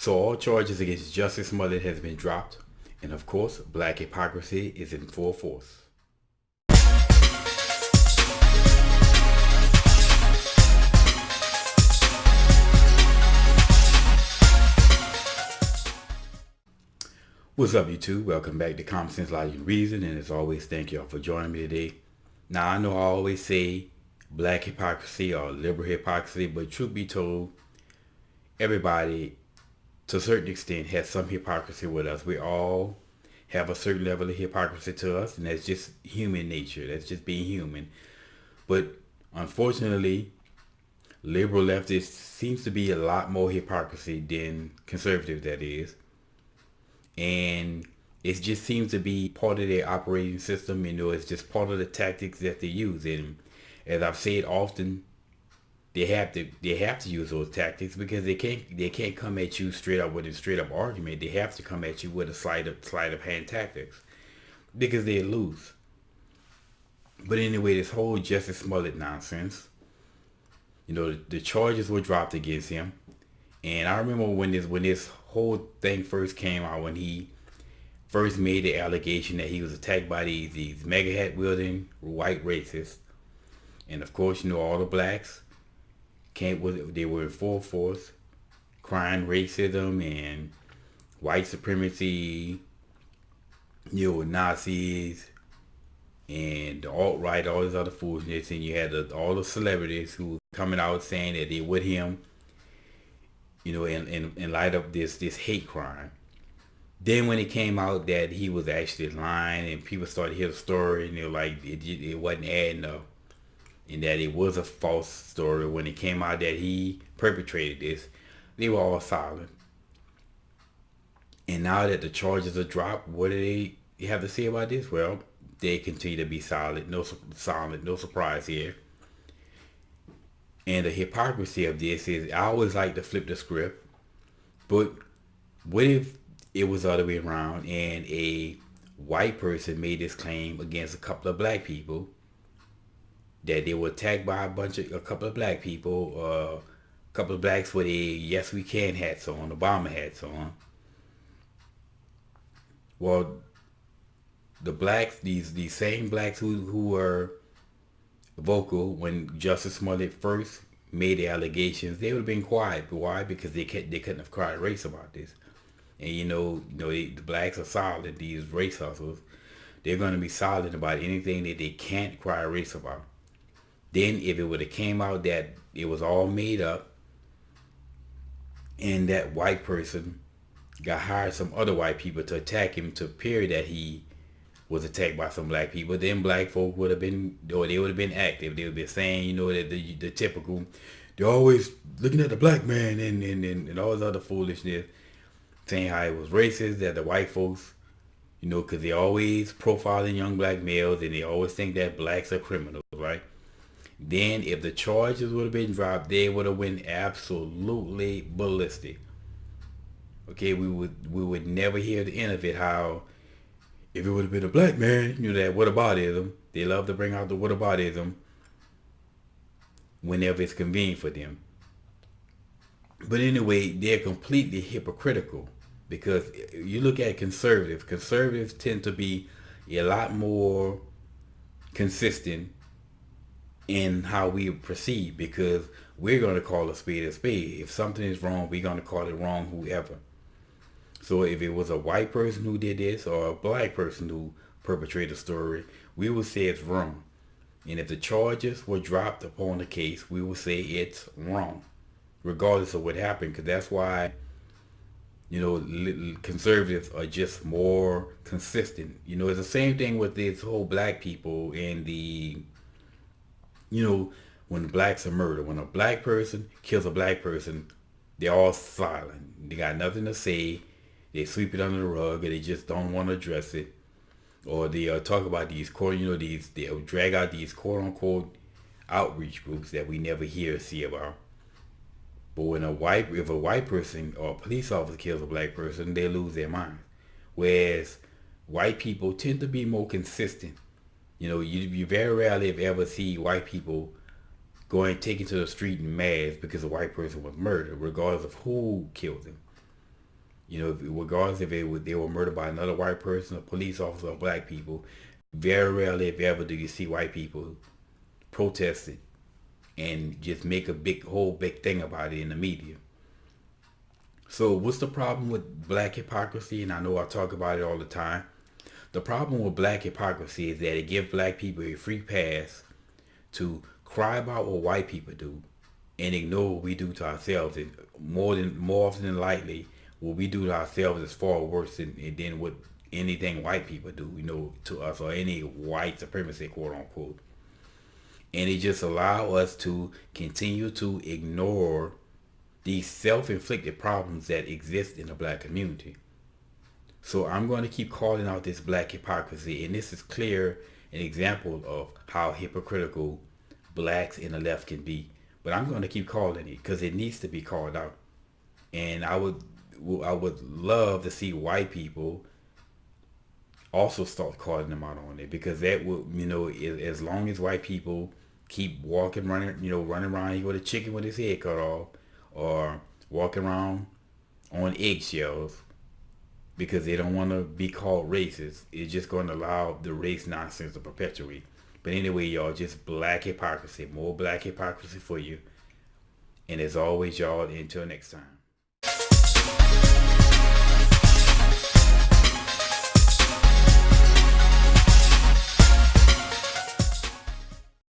So all charges against Jussie Smollett has been dropped, and of course, black hypocrisy is in full force. What's up, YouTube? Welcome back to Common Sense, Logic, and Reason, and as always, thank y'all for joining me today. Now, I know I always say black hypocrisy or liberal hypocrisy, but truth be told, everybody, to a certain extent, has some hypocrisy with us. We all have a certain level of hypocrisy to us, and that's just human nature. That's just being human. But unfortunately, liberal leftists seems to be a lot more hypocrisy than conservative, that is. And it just seems to be part of their operating system. It's just part of the tactics that they use. And as I've said often, they have to use those tactics because they can't come at you straight up with a straight up argument. They have to come at you with a sleight of hand tactics because they lose. But anyway, this whole Jussie Smollett nonsense, the charges were dropped against him. And I remember when this whole thing first came out, when he first made the allegation that he was attacked by these mega hat wielding white racists. And of course, all the blacks they were in full force crying racism and white supremacy, Nazis and the alt-right, all this other foolishness. And you had all the celebrities who coming out saying that they with him, in light of this hate crime. Then when it came out that he was actually lying and people started to hear the story and they were like, it wasn't adding up and that it was a false story, when it came out that he perpetrated this, they were all silent. And now that the charges are dropped, what do they have to say about this? Well, they continue to be silent. No surprise here. And the hypocrisy of this is, I always like to flip the script, but what if it was the other way around and a white person made this claim against a couple of black people, that they were attacked by a couple of black people, a couple of blacks with a Yes We Can hats on, Obama hats on. Well, the blacks, these same blacks who were vocal when Jussie Smollett first made the allegations, they would have been quiet. Why? Because they couldn't have cried race about this. And the blacks are solid. These race hustlers, they're going to be solid about anything that they can't cry race about. Then if it would have came out that it was all made up and that white person got hired some other white people to attack him to appear that he was attacked by some black people, then black folk would have been, or they would have been active. They would be saying, that the typical, they're always looking at the black man and all this other foolishness, saying how it was racist, that the white folks, because they always profiling young black males and they always think that blacks are criminals, right? Then if the charges would have been dropped, they would have went absolutely ballistic. Okay, we would never hear the end of it, how if it would have been a black man, that whataboutism, they love to bring out the whataboutism whenever it's convenient for them. But anyway, they're completely hypocritical, because you look at conservatives tend to be a lot more consistent in how we proceed, because we're going to call a spade a spade. If something is wrong, we're going to call it wrong, whoever. So if it was a white person who did this or a black person who perpetrated the story, we would say it's wrong. And if the charges were dropped upon the case, we would say it's wrong, regardless of what happened. Because that's why, conservatives are just more consistent. It's the same thing with this whole black people and when blacks are murdered. When a black person kills a black person, they're all silent. They got nothing to say. They sweep it under the rug, or they just don't want to address it. Or they talk about they'll drag out these quote unquote outreach groups that we never hear or see about. But if a white person or a police officer kills a black person, they lose their mind. Whereas white people tend to be more consistent. You very rarely if ever see white people taken to the street in mass because a white person was murdered, regardless of who killed them. You know, regardless if they were murdered by another white person, a police officer, or black people, very rarely, if ever, do you see white people protesting and just make a big thing about it in the media. So what's the problem with black hypocrisy? And I know I talk about it all the time. The problem with black hypocrisy is that it gives black people a free pass to cry about what white people do and ignore what we do to ourselves. And more often than likely, what we do to ourselves is far worse than what anything white people do, to us, or any white supremacy, quote unquote. And it just allow us to continue to ignore these self-inflicted problems that exist in the black community. So I'm going to keep calling out this black hypocrisy, and this is clear an example of how hypocritical blacks in the left can be. But I'm going to keep calling it because it needs to be called out. And I would love to see white people also start calling them out on it, because that will, as long as white people keep running around here with a chicken with his head cut off, or walking around on eggshells because they don't want to be called racist, it's just going to allow the race nonsense to perpetuate. But anyway, y'all, just black hypocrisy, more black hypocrisy for you. And as always, y'all, until next time.